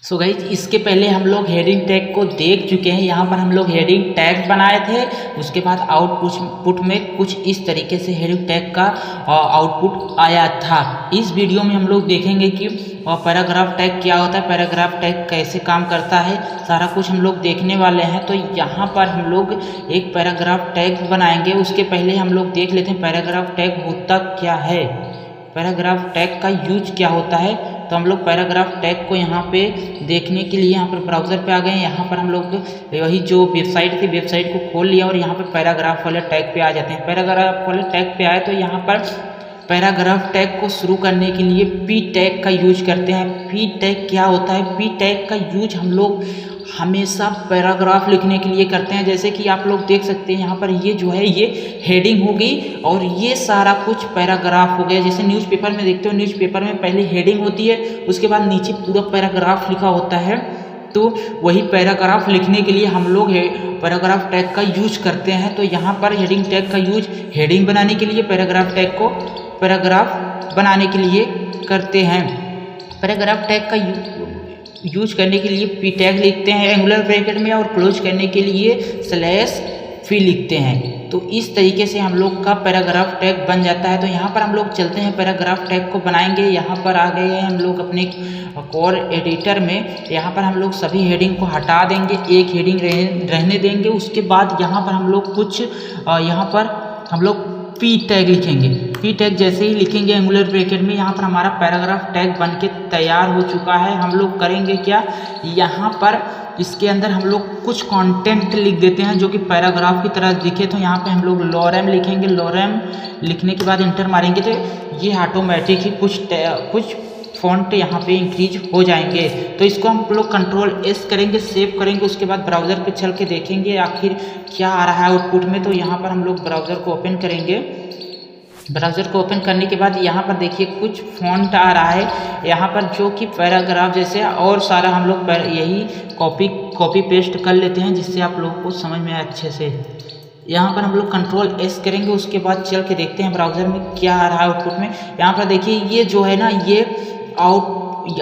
So guys इसके पहले हम लोग हेडिंग टैग को देख चुके हैं। यहाँ पर हम लोग हेडिंग टैग बनाए थे, उसके बाद आउटपुट में कुछ इस तरीके से हेडिंग टैग का आउटपुट आया था। इस वीडियो में हम लोग देखेंगे कि पैराग्राफ टैग क्या होता है, पैराग्राफ टैग कैसे काम करता है, सारा कुछ हम लोग देखने वाले हैं। तो यहाँ पर हम लोग एक पैराग्राफ टैग बनाएंगे। उसके पहले हम लोग देख लेते हैं पैराग्राफ टैग होता क्या है, पैराग्राफ टैग का यूज क्या होता है। तो हम लोग पैराग्राफ टैग को यहाँ पे देखने के लिए यहाँ पर ब्राउज़र पे आ गए हैं। यहाँ पर हम लोग वही जो वेबसाइट थी, वेबसाइट को खोल लिया और यहाँ पर पैराग्राफ वाले टैग पे आ जाते हैं। पैराग्राफ वाले टैग पे आए तो यहाँ पर पैराग्राफ टैग को शुरू करने के लिए पी टैग का यूज करते हैं। पी टैग क्या होता है, पी टैग का यूज हम लोग हमेशा पैराग्राफ लिखने के लिए करते हैं। जैसे कि आप लोग देख सकते हैं यहाँ पर ये जो है ये हेडिंग हो गई और ये सारा कुछ पैराग्राफ हो गया। जैसे न्यूज़पेपर में देखते हो, न्यूज़पेपर में पहले हेडिंग होती है, उसके बाद नीचे पूरा पैराग्राफ लिखा होता है। तो वही पैराग्राफ लिखने के लिए हम लोग पैराग्राफ टैग का यूज करते हैं। तो यहाँ पर हेडिंग टैग का यूज हेडिंग बनाने के लिए, पैराग्राफ टैग को पैराग्राफ बनाने के लिए करते हैं। पैराग्राफ टैग का यूज करने के लिए पी टैग लिखते हैं एंगुलर ब्रैकेट में और क्लोज करने के लिए /f लिखते हैं। तो इस तरीके से हम लोग का पैराग्राफ टैग बन जाता है। तो यहाँ पर हम लोग चलते हैं पैराग्राफ टैग को बनाएंगे। यहाँ पर आ गए हैं हम लोग अपने कोर एडिटर में। यहाँ पर हम लोग सभी हेडिंग को हटा देंगे, एक हेडिंग रहने देंगे। उसके बाद यहाँ पर हम लोग कुछ यहाँ पर हम लोग पी टैग लिखेंगे। पी टैग जैसे ही लिखेंगे एंगुलर ब्रैकेट में, यहाँ पर हमारा पैराग्राफ टैग बन के तैयार हो चुका है। हम लोग करेंगे क्या, यहाँ पर इसके अंदर हम लोग कुछ कंटेंट लिख देते हैं जो कि पैराग्राफ की तरह दिखे। तो यहाँ पे हम लोग लॉरेम लिखेंगे। लॉरेम लिखने के बाद इंटर मारेंगे तो ये ऑटोमेटिक ही कुछ फॉन्ट यहाँ पे इंक्रीज हो जाएंगे। तो इसको हम लोग Ctrl+S करेंगे, सेव करेंगे। उसके बाद ब्राउज़र पे चल के देखेंगे आखिर क्या आ रहा है आउटपुट में। तो यहाँ पर हम लोग ब्राउज़र को ओपन करेंगे। ब्राउज़र को ओपन करने के बाद यहाँ पर देखिए कुछ फॉन्ट आ रहा है यहाँ पर, जो कि पैराग्राफ जैसे और सारा हम लोग यही कॉपी पेस्ट कर लेते हैं, जिससे आप लोगों को समझ में आए अच्छे से। यहाँ पर हम लोग Ctrl+S करेंगे। उसके बाद चल के देखते हैं ब्राउज़र में क्या आ रहा है आउटपुट में। यहाँ पर देखिए ये जो है ना, ये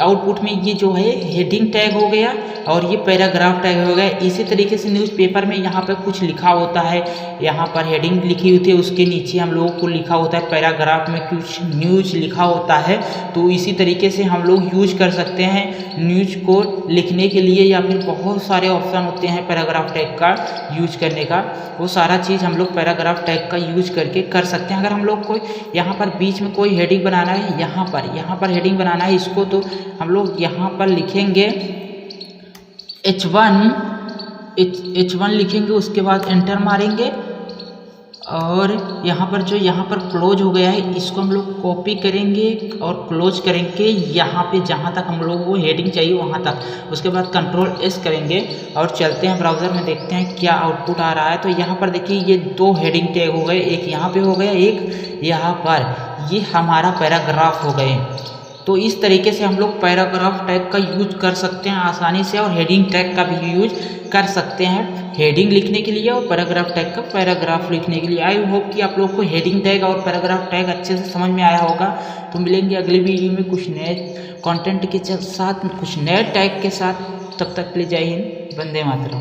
आउटपुट में ये जो है हेडिंग टैग हो गया और ये पैराग्राफ टैग हो गया। इसी तरीके से न्यूज़पेपर में यहाँ पर कुछ लिखा होता है, यहाँ पर हेडिंग लिखी होती है, उसके नीचे हम लोगों को लिखा होता है पैराग्राफ में कुछ न्यूज़ लिखा होता है। तो इसी तरीके से हम लोग यूज कर सकते हैं न्यूज़ को लिखने के लिए, या फिर बहुत सारे ऑप्शन होते हैं पैराग्राफ टैग का यूज करने का। वो सारा चीज़ हम लोग पैराग्राफ टैग का यूज करके कर सकते हैं। अगर हम लोग को यहाँ पर बीच में कोई हेडिंग बनाना है, यहाँ पर हेडिंग बनाना है इसको, तो हम लोग यहाँ पर लिखेंगे H1 लिखेंगे। उसके बाद एंटर मारेंगे और यहाँ पर क्लोज हो गया है, इसको हम लोग कॉपी करेंगे और क्लोज करेंगे यहाँ पे जहाँ तक हम लोग को हेडिंग चाहिए वहाँ तक। उसके बाद Ctrl+S करेंगे और चलते हैं ब्राउज़र में, देखते हैं क्या आउटपुट आ रहा है। तो यहाँ पर देखिए ये दो हेडिंग टैग हो गए, एक यहाँ पे हो गया, एक यहाँ पर, ये हमारा पैराग्राफ हो गए। तो इस तरीके से हम लोग पैराग्राफ टैग का यूज कर सकते हैं आसानी से, और हेडिंग टैग का भी यूज कर सकते हैं हेडिंग लिखने के लिए और पैराग्राफ टैग का पैराग्राफ लिखने के लिए। आई होप कि आप लोग को हेडिंग टैग और पैराग्राफ टैग अच्छे से समझ में आया होगा। तो मिलेंगे अगले वीडियो में कुछ नए कंटेंट के साथ, कुछ नए टैग के साथ। तब तक के लिए जय हिंद, वंदे मातरम।